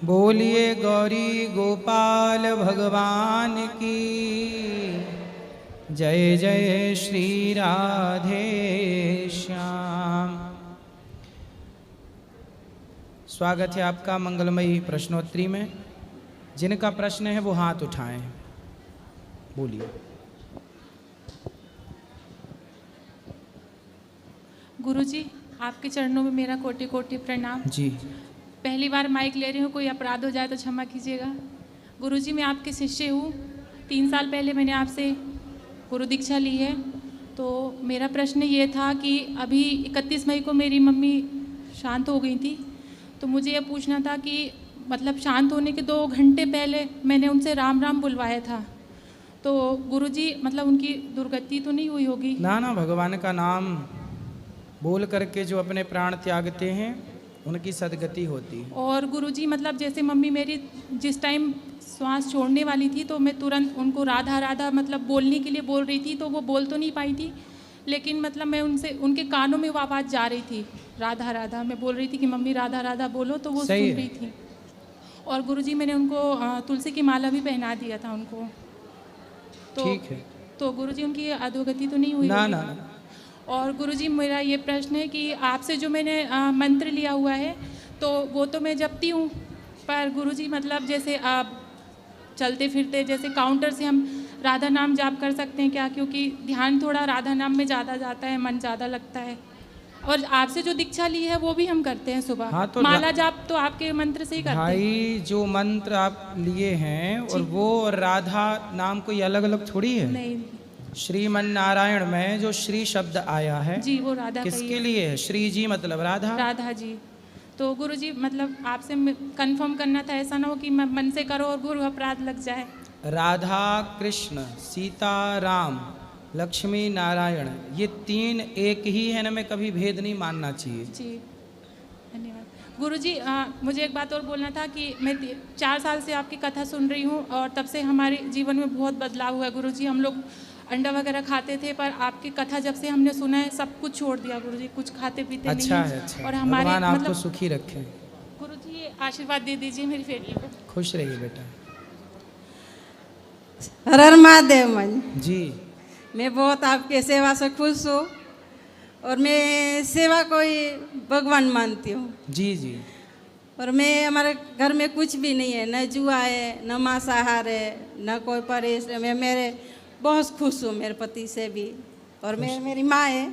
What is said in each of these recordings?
बोलिए गौरी गोपाल भगवान की जय जय श्री राधे श्याम। स्वागत है आपका मंगलमयी प्रश्नोत्तरी में। जिनका प्रश्न है वो हाथ उठाएं, बोलिए। गुरुजी, आपके चरणों में मेरा कोटि कोटि प्रणाम जी। पहली बार माइक ले रही हूँ, कोई अपराध हो जाए तो क्षमा कीजिएगा। गुरुजी, मैं आपके शिष्य हूँ। 3 साल पहले मैंने आपसे गुरु दीक्षा ली है। तो मेरा प्रश्न ये था कि अभी 31 मई को मेरी मम्मी शांत हो गई थी। तो मुझे ये पूछना था कि मतलब शांत होने के 2 घंटे पहले मैंने उनसे राम राम बुलवाया था। तो गुरुजी, मतलब उनकी दुर्गति तो नहीं हुई होगी? ना ना, भगवान का नाम बोल करके जो अपने प्राण त्यागते हैं उनकी सदगति होती है। और गुरुजी, मतलब जैसे मम्मी मेरी जिस टाइम श्वास छोड़ने वाली थी तो मैं तुरंत उनको राधा राधा मतलब बोलने के लिए बोल रही थी। तो वो बोल तो नहीं पाई थी, लेकिन मतलब मैं उनसे उनके कानों में वो आवाज़ जा रही थी, राधा राधा। मैं बोल रही थी कि मम्मी राधा राधा बोलो, तो वो सुन रही थी। और गुरुजी, मैंने उनको तुलसी की माला भी पहना दिया था उनको। तो ठीक है। तो गुरुजी, उनकी अधोगति तो नहीं हुई ना होगी? ना। और गुरुजी, मेरा ये प्रश्न है कि आपसे जो मैंने मंत्र लिया हुआ है तो वो तो मैं जपती हूँ, पर गुरुजी मतलब जैसे आप चलते फिरते जैसे काउंटर से हम राधा नाम जाप कर सकते हैं क्या? क्योंकि ध्यान थोड़ा राधा नाम में ज़्यादा जाता है, मन ज़्यादा लगता है। और आपसे जो दीक्षा ली है वो भी हम करते हैं सुबह। हाँ, तो माला जाप तो आपके मंत्र से ही करते हैं। भाई, जो मंत्र आप लिए हैं और वो और राधा नाम कोई अलग अलग थोड़ी है। नहीं श्रीमन नारायण में जो श्री शब्द आया है जी, वो राधा का ही किसके है। लिए है? श्री जी मतलब राधा। राधा जी। तो गुरुजी, मतलब आपसे कंफर्म करना था, ऐसा ना हो कि मैं मन से करो और गुरु अपराध लग जाए। राधा कृष्ण सीता राम लक्ष्मी नारायण, ये 3 एक ही है ना, में कभी भेद नहीं मानना चाहिए। जी, धन्यवाद। गुरुजी, मुझे एक बात और बोलना था कि मैं 4 साल से आपकी कथा सुन रही हूँ और तब से हमारे जीवन में बहुत बदलाव हुआ है गुरुजी। हम लोग अंडा वगैरह खाते थे, पर आपकी कथा जब से हमने सुना है सब कुछ छोड़ दिया गुरुजी, कुछ खाते पीते नहीं अच्छा हैं। है, अच्छा। और हमारे भगवान आपको मतलब सुखी रखे। गुरुजी, आशीर्वाद दे दीजिए मेरी बेटी को। खुश रहिए बेटा। हर हर महादेव मन जी। मैं बहुत आपके सेवा से खुश हूँ और मैं सेवा को ही भगवान मानती हूँ। जी जी। और मैं हमारे घर में कुछ भी नहीं है, न जुआ है, न मांसाहार है, न कोई परहेज। मैं मेरे बहुत खुश हूँ मेरे पति से भी। और मेरी माँ है।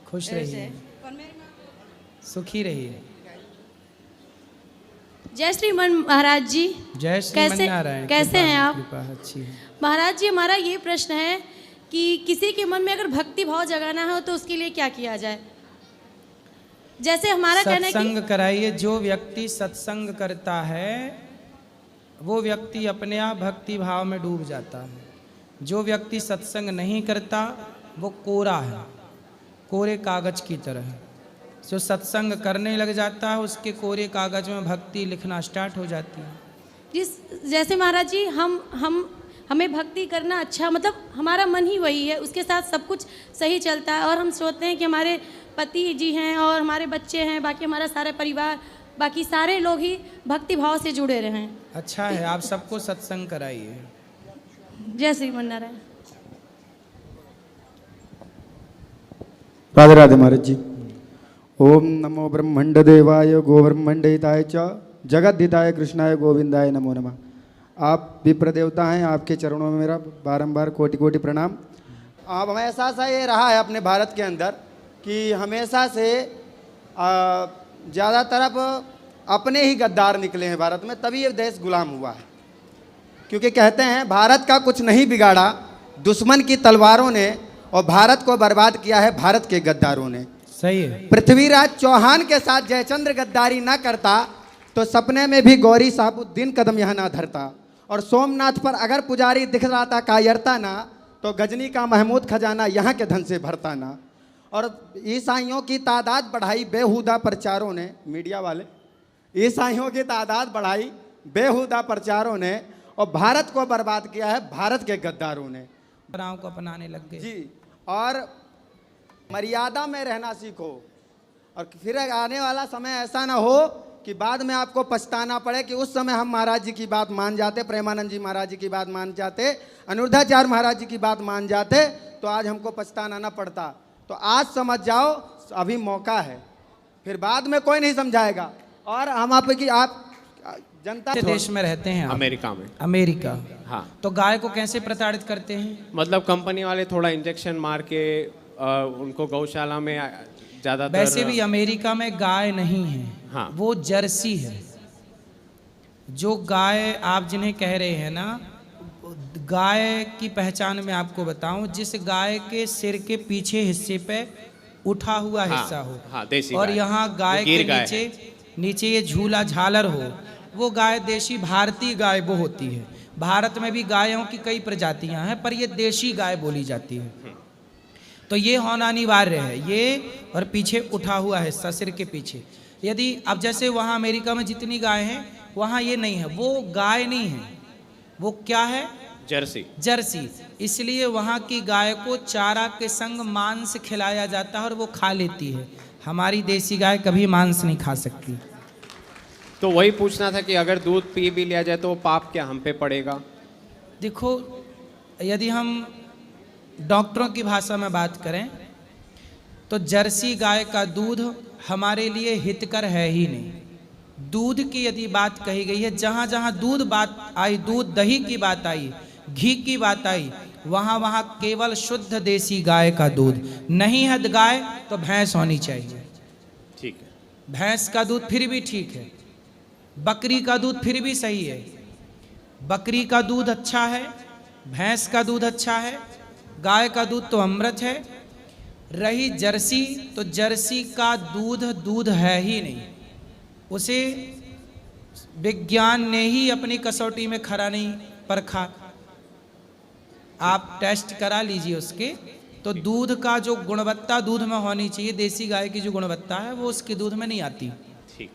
खुश रहिए, और मेरी माँ सुखी रहिए। जय श्रीमन महाराज जी। जय श्रीमन नारायण। कैसे हैं आप? कृपा अच्छी है। महाराज जी, हमारा ये प्रश्न है कि किसी के मन में अगर भक्ति भाव जगाना हो तो उसके लिए क्या किया जाए? जैसे हमारा कहना है सत्संग कि कराइए। जो व्यक्ति सत्संग करता है वो व्यक्ति अपने आप भक्ति भाव में डूब जाता है। जो व्यक्ति सत्संग नहीं करता वो कोरा है, कोरे कागज की तरह। जो सत्संग करने लग जाता है उसके कोरे कागज में भक्ति लिखना स्टार्ट हो जाती है। जैसे महाराज जी, हमें भक्ति करना अच्छा, मतलब हमारा मन ही वही है, उसके साथ सब कुछ सही चलता है। और हम सोचते हैं कि हमारे पति जी हैं और हमारे बच्चे हैं, बाकी हमारा सारा परिवार, बाकी सारे लोग ही भक्ति भाव से जुड़े रहें। अच्छा है, आप सबको सत्संग कराइए। जय श्रीमन नारायण। राधे राधे महाराज जी। ओम नमो ब्रह्मंड देवाय गोब्रह्मंड हिताय च जगद्धिताय कृष्णाय गोविंदाय नमो नमः। आप विप्र देवता हैं, आपके चरणों में मेरा बारंबार कोटि कोटि प्रणाम। आप हमेशा से ये रहा है अपने भारत के अंदर कि हमेशा से ज़्यादा तरफ अपने ही गद्दार निकले हैं भारत में, तभी ये देश गुलाम हुआ है। क्योंकि कहते हैं भारत का कुछ नहीं बिगाड़ा दुश्मन की तलवारों ने, और भारत को बर्बाद किया है भारत के गद्दारों ने। सही है। पृथ्वीराज चौहान के साथ जयचंद्र गद्दारी ना करता तो सपने में भी गौरी साहबुद्दीन कदम यहाँ ना धरता। और सोमनाथ पर अगर पुजारी दिख रहा था कायरता ना, तो गजनी का महमूद खजाना यहाँ के धन से भरता ना। और ईसाइयों की तादाद बढ़ाई बेहुदा प्रचारों ने, मीडिया वाले ईसाइयों की तादाद बढ़ाई बेहुदा प्रचारों ने, और भारत को बर्बाद किया है भारत के गद्दारों ने। परंपराओं को अपनाने लग गए। जी, और मर्यादा में रहना सीखो, और फिर आने वाला समय ऐसा ना हो कि बाद में आपको पछताना पड़े कि उस समय हम महाराज जी की बात मान जाते, प्रेमानंद जी महाराज जी की बात मान जाते, अनिरुद्धाचार्य महाराज जी की बात मान जाते, तो आज हमको पछताना ना पड़ता। तो आज समझ जाओ, अभी मौका है, फिर बाद में कोई नहीं समझाएगा। और हम आप जनता देश में रहते हैं आप? अमेरिका में। अमेरिका, हाँ। तो गाय को कैसे प्रताड़ित करते हैं? मतलब कंपनी वाले थोड़ा इंजेक्शन मार के उनको गौशाला में ज़्यादातर। वैसे भी अमेरिका में गाय नहीं है, हाँ। वो जर्सी है। जो गाय आप जिन्हें कह रहे हैं ना, गाय की पहचान मैं आपको बताऊं, जिस गाय के सिर के पीछे हिस्से पे उठा हुआ हिस्सा हो, हाँ, देसी और गाय। यहाँ गाय वो गिर के गाय नीचे ये झूला झालर हो, वो गाय देशी भारतीय गाय वो होती है। भारत में भी गायों की कई प्रजातियां हैं, पर ये देशी गाय बोली जाती है। तो ये होना अनिवार्य है, ये और पीछे उठा हुआ हिस्सा सिर के पीछे। यदि अब जैसे वहाँ अमेरिका में जितनी गाय हैं, वहाँ ये नहीं है, वो गाय नहीं है, वो क्या है? जर्सी। जर्सी। इसलिए वहाँ की गाय को चारा के संग मांस खिलाया जाता है और वो खा लेती है। हमारी देसी गाय कभी मांस नहीं खा सकती। तो वही पूछना था कि अगर दूध पी भी लिया जाए तो वो पाप क्या हम पे पड़ेगा? देखो, यदि हम डॉक्टरों की भाषा में बात करें तो जर्सी गाय का दूध हमारे लिए हितकर है ही नहीं। दूध की यदि बात कही गई है, जहाँ जहाँ दूध बात आई, दूध दही की बात आई, घी की बात आई, वहाँ वहाँ केवल शुद्ध देसी गाय का दूध। नहीं है गाय तो भैंस होनी चाहिए। ठीक है। भैंस का दूध फिर भी ठीक है, बकरी का दूध फिर भी सही है। बकरी का दूध अच्छा है, भैंस का दूध अच्छा है, गाय का दूध तो अमृत है। रही जर्सी, तो जर्सी का दूध है ही नहीं, उसे विज्ञान ने ही अपनी कसौटी में खरा नहीं परखा। आप टेस्ट करा लीजिए उसके, तो दूध का जो गुणवत्ता दूध में होनी चाहिए, देसी गाय की जो गुणवत्ता है, वो उसके दूध में नहीं आती। ठीक।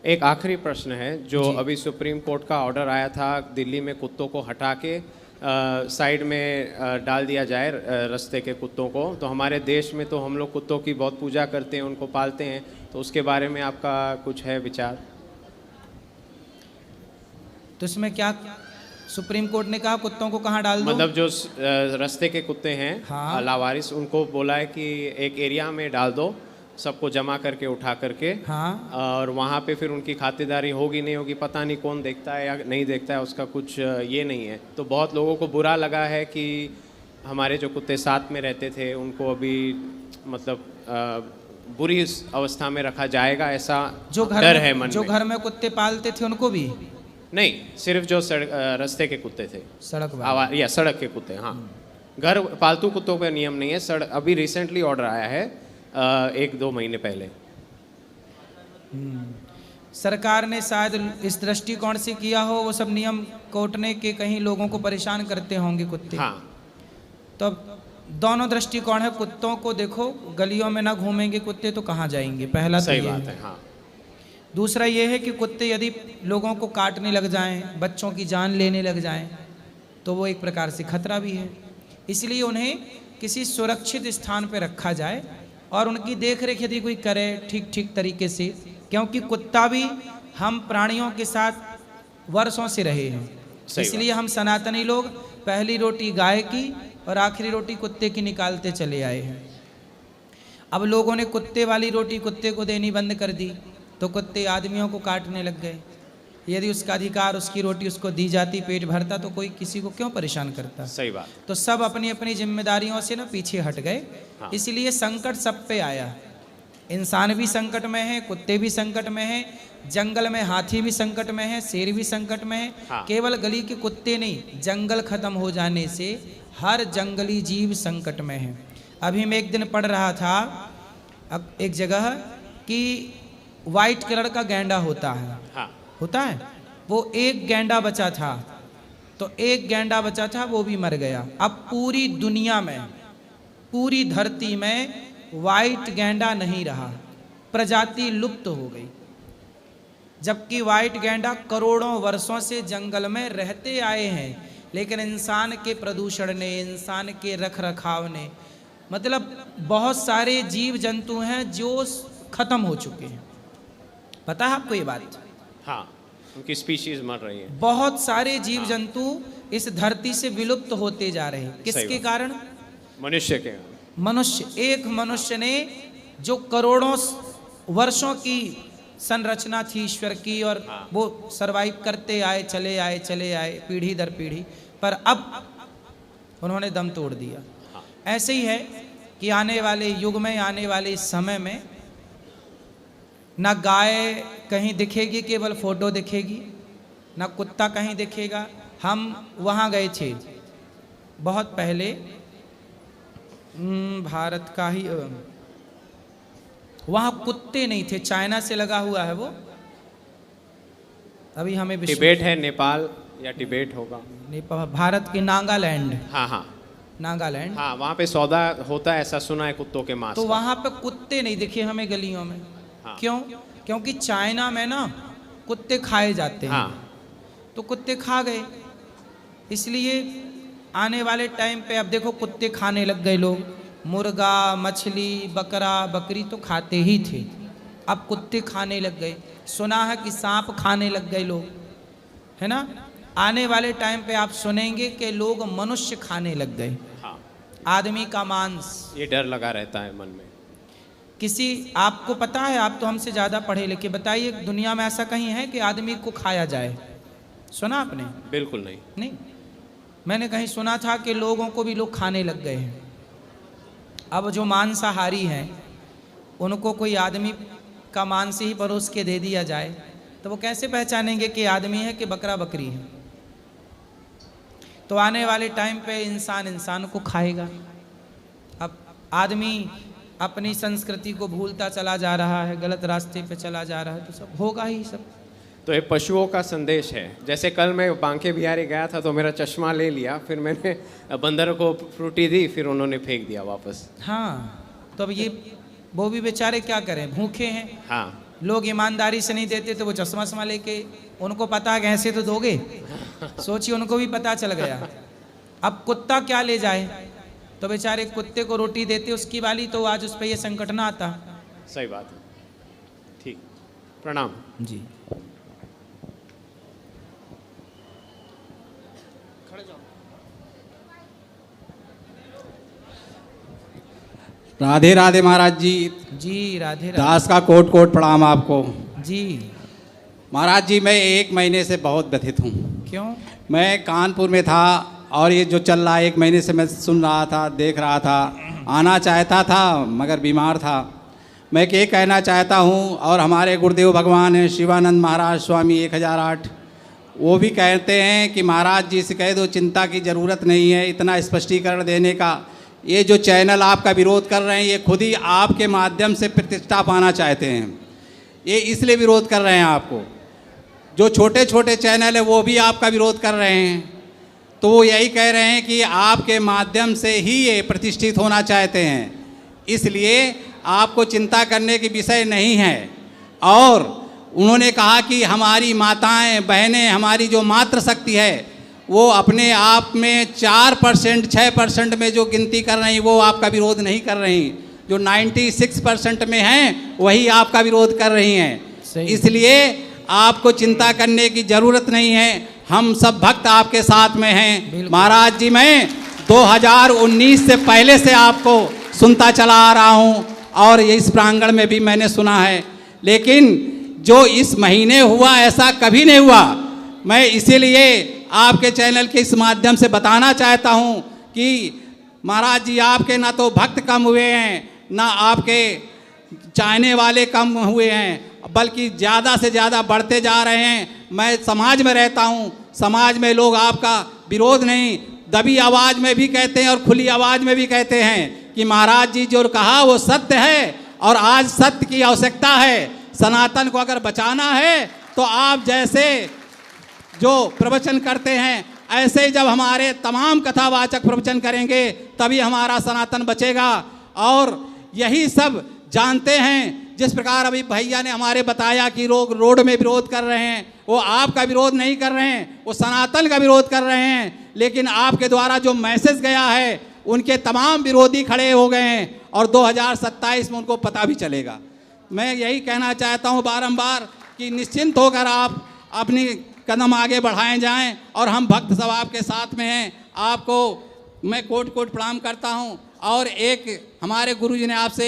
एक आखिरी प्रश्न है, जो अभी सुप्रीम कोर्ट का ऑर्डर आया था दिल्ली में कुत्तों को हटा के साइड में डाल दिया जाए रास्ते के कुत्तों को। तो हमारे देश में तो हम लोग कुत्तों की बहुत पूजा करते हैं, उनको पालते हैं, तो उसके बारे में आपका कुछ है विचार? तो इसमें क्या सुप्रीम कोर्ट ने कहा कुत्तों को कहाँ डाल दो? मतलब जो रास्ते के कुत्ते हैं, हाँ। लावारिस, उनको बोला है कि एक एरिया में डाल दो, सबको जमा करके उठा करके, हाँ। और वहाँ पे फिर उनकी खातिरदारी होगी नहीं होगी, पता नहीं कौन देखता है या नहीं देखता है, उसका कुछ ये नहीं है। तो बहुत लोगों को बुरा लगा है कि हमारे जो कुत्ते साथ में रहते थे उनको अभी मतलब बुरी अवस्था में रखा जाएगा, ऐसा जो डर है मन जो में। घर में कुत्ते पालते थे उनको भी नहीं, सिर्फ जो रास्ते के कुत्ते थे, सड़क वाले। या सड़क के कुत्ते। हाँ, घर पालतू कुत्तों का नियम नहीं है। सड़क अभी रिसेंटली ऑर्डर आया है 1-2 महीने पहले। सरकार ने शायद इस दृष्टिकोण से किया हो, वो सब नियम कोटने के कहीं लोगों को परेशान करते होंगे कुत्ते। हाँ। तो दोनों दृष्टिकोण है। कुत्तों को देखो, गलियों में ना घूमेंगे कुत्ते तो कहाँ जाएंगे, पहला तो सही ये बात है। है। हाँ। दूसरा ये है कि कुत्ते यदि लोगों को काटने लग जाएं, बच्चों की जान लेने लग जाएं, तो वो एक प्रकार से खतरा भी है। इसलिए उन्हें किसी सुरक्षित स्थान पर रखा जाए और उनकी देख रेख यदि कोई करे ठीक तरीके से, क्योंकि कुत्ता भी हम प्राणियों के साथ वर्षों से रहे हैं। इसलिए हम सनातनी लोग पहली रोटी गाय की और आखिरी रोटी कुत्ते की निकालते चले आए हैं। अब लोगों ने कुत्ते वाली रोटी कुत्ते को देनी बंद कर दी, तो कुत्ते आदमियों को काटने लग गए। यदि उसका अधिकार, उसकी रोटी उसको दी जाती, पेट भरता, तो कोई किसी को क्यों परेशान करता? सही बात। तो सब अपनी अपनी जिम्मेदारियों से ना पीछे हट गए। हाँ। इसलिए संकट सब पे आया। इंसान भी संकट में है, कुत्ते भी संकट में है, जंगल में हाथी भी संकट में है, शेर भी संकट में है। हाँ। केवल गली के कुत्ते नहीं, जंगल खत्म हो जाने से हर जंगली जीव संकट में है। अभी मैं एक दिन पढ़ रहा था एक जगह कि वाइट कलर का गैंडा होता है। हाँ। होता है, वो एक गैंडा बचा था, तो एक गैंडा बचा था, वो भी मर गया। अब पूरी दुनिया में, पूरी धरती में वाइट गैंडा नहीं रहा, प्रजाति लुप्त हो गई। जबकि वाइट गैंडा करोड़ों वर्षों से जंगल में रहते आए हैं, लेकिन इंसान के प्रदूषण ने, इंसान के रख रखाव ने, मतलब बहुत सारे जीव जंतु हैं जो खत्म हो चुके हैं। पता है आपको ये बात? हाँ, उनकी स्पीशीज मर रही है। बहुत सारे जीव जंतु इस धरती से विलुप्त होते जा रहे हैं। किसके बात। कारण? मनुष्य के। मनुष्य, एक मनुष्य ने जो करोड़ों वर्षों की संरचना थी ईश्वर की, और वो सरवाइव करते आए, चले आए पीढ़ी दर पीढ़ी, पर अब उन्होंने दम तोड़ दिया। ऐसे ही है कि आने वाले युग में, आने वाले समय में ना गाय कहीं दिखेगी, केवल फोटो दिखेगी, ना कुत्ता कहीं दिखेगा। हम वहाँ गए थे बहुत पहले, भारत का ही, वहाँ कुत्ते नहीं थे, चाइना से लगा हुआ है वो। अभी हमें टिबेट है, नेपाल या टिबेट होगा, भारत के नागालैंड। हाँ नागालैंड, हाँ, वहाँ पे सौदा होता है, ऐसा सुना है, कुत्तों के मांस तो का। वहाँ पे कुत्ते नहीं दिखे हमें गलियों में। हाँ। क्यों? क्योंकि चाइना में ना कुत्ते खाए जाते हैं। हाँ। तो कुत्ते खा गए, इसलिए आने वाले टाइम पे अब देखो कुत्ते खाने लग गए लोग। मुर्गा, मछली, बकरा, बकरी तो खाते ही थे, अब कुत्ते खाने लग गए। सुना है कि सांप खाने लग गए लोग, है ना। आने वाले टाइम पे आप सुनेंगे कि लोग मनुष्य खाने लग गए। हाँ। आदमी का मांस, ये डर लगा रहता है मन में। किसी, आपको पता है, आप तो हमसे ज़्यादा पढ़े लिखे, बताइए दुनिया में ऐसा कहीं है कि आदमी को खाया जाए? सुना आपने? बिल्कुल नहीं। नहीं, मैंने कहीं सुना था कि लोगों को भी लोग खाने लग गए हैं। अब जो मांसाहारी हैं उनको कोई आदमी का मांस ही परोस के दे दिया जाए तो वो कैसे पहचानेंगे कि आदमी है कि बकरा बकरी है? तो आने वाले टाइम पे इंसान इंसान को खाएगा। अब आदमी अपनी संस्कृति को भूलता चला जा रहा है, गलत रास्ते पे चला जा रहा है, तो सब होगा ही सब। तो ये पशुओं का संदेश है। जैसे कल मैं बांके बिहारी गया था तो मेरा चश्मा ले लिया, फिर मैंने बंदर को फ्रूटी दी, फिर उन्होंने फेंक दिया वापस। हाँ, तो अब ये वो भी बेचारे क्या करें, भूखे हैं। हाँ, लोग ईमानदारी से नहीं देते तो वो चश्मा शमा लेके, उनको पता है ऐसे तो दोगे, सोचिए उनको भी पता चल गया। अब कुत्ता क्या ले जाए, तो बेचारे कुत्ते को रोटी देते उसकी वाली, तो आज उस पर ये संकट ना आता। सही बात है। ठीक, प्रणाम जी। राधे राधे महाराज जी। जी राधे राधे। दास का कोट कोट प्रणाम आपको। जी महाराज जी, मैं 1 महीने से बहुत व्यथित हूँ। क्यों? मैं कानपुर में था और ये जो चल रहा है 1 महीने से मैं सुन रहा था, देख रहा था, आना चाहता था मगर बीमार था। मैं ये कहना चाहता हूँ, और हमारे गुरुदेव भगवान हैं शिवानंद महाराज स्वामी 1008, वो भी कहते हैं कि महाराज जी से कह दो चिंता की ज़रूरत नहीं है इतना स्पष्टीकरण देने का। ये जो चैनल आपका विरोध कर रहे हैं ये खुद ही आपके माध्यम से प्रतिष्ठा पाना चाहते हैं, ये इसलिए विरोध कर रहे हैं आपको। जो छोटे छोटे चैनल है वो भी आपका विरोध कर रहे हैं, तो वो यही कह रहे हैं कि आपके माध्यम से ही ये प्रतिष्ठित होना चाहते हैं, इसलिए आपको चिंता करने की विषय नहीं है। और उन्होंने कहा कि हमारी माताएं बहनें, हमारी जो मातृशक्ति है वो अपने आप में 4% 6% में जो गिनती कर रही वो आपका विरोध नहीं कर रही, जो 96% में हैं वही आपका विरोध कर रही हैं। इसलिए आपको चिंता करने की ज़रूरत नहीं है, हम सब भक्त आपके साथ में हैं। महाराज जी, मैं 2019 से पहले से आपको सुनता चला आ रहा हूँ और इस प्रांगण में भी मैंने सुना है, लेकिन जो इस महीने हुआ ऐसा कभी नहीं हुआ। मैं इसीलिए आपके चैनल के इस माध्यम से बताना चाहता हूं कि महाराज जी आपके ना तो भक्त कम हुए हैं, ना आपके चाहने वाले कम हुए हैं, बल्कि ज़्यादा से ज़्यादा बढ़ते जा रहे हैं। मैं समाज में रहता हूं, समाज में लोग आपका विरोध नहीं, दबी आवाज़ में भी कहते हैं और खुली आवाज़ में भी कहते हैं कि महाराज जी जो कहा वो सत्य है और आज सत्य की आवश्यकता है। सनातन को अगर बचाना है तो आप जैसे जो प्रवचन करते हैं ऐसे ही जब हमारे तमाम कथावाचक प्रवचन करेंगे तभी हमारा सनातन बचेगा। और यही सब जानते हैं, जिस प्रकार अभी भैया ने हमारे बताया कि लोग रोड में विरोध कर रहे हैं, वो आपका विरोध नहीं कर रहे हैं, वो सनातन का विरोध कर रहे हैं। लेकिन आपके द्वारा जो मैसेज गया है उनके तमाम विरोधी खड़े हो गए हैं और 2027 में उनको पता भी चलेगा। मैं यही कहना चाहता हूँ बारंबार कि निश्चिंत होकर आप अपनी कदम आगे बढ़ाए जाएं और हम भक्त सब आपके साथ में हैं। आपको मैं कोट कोट प्रणाम करता हूं। और एक हमारे गुरुजी ने आपसे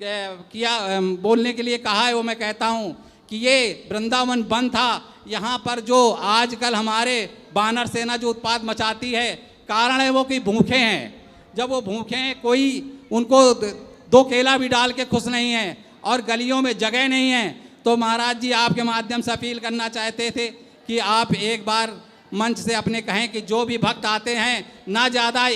किया बोलने के लिए कहा है, वो मैं कहता हूं कि ये वृंदावन बंद था, यहाँ पर जो आजकल हमारे बानर सेना जो उत्पात मचाती है, कारण है वो कि भूखे हैं। जब वो भूखे हैं, कोई उनको दो केला भी डाल के खुश नहीं है और गलियों में जगह नहीं है, तो महाराज जी आपके माध्यम से अपील करना चाहते थे कि आप एक बार मंच से अपने कहें कि जो भी भक्त आते हैं ना ज़्यादा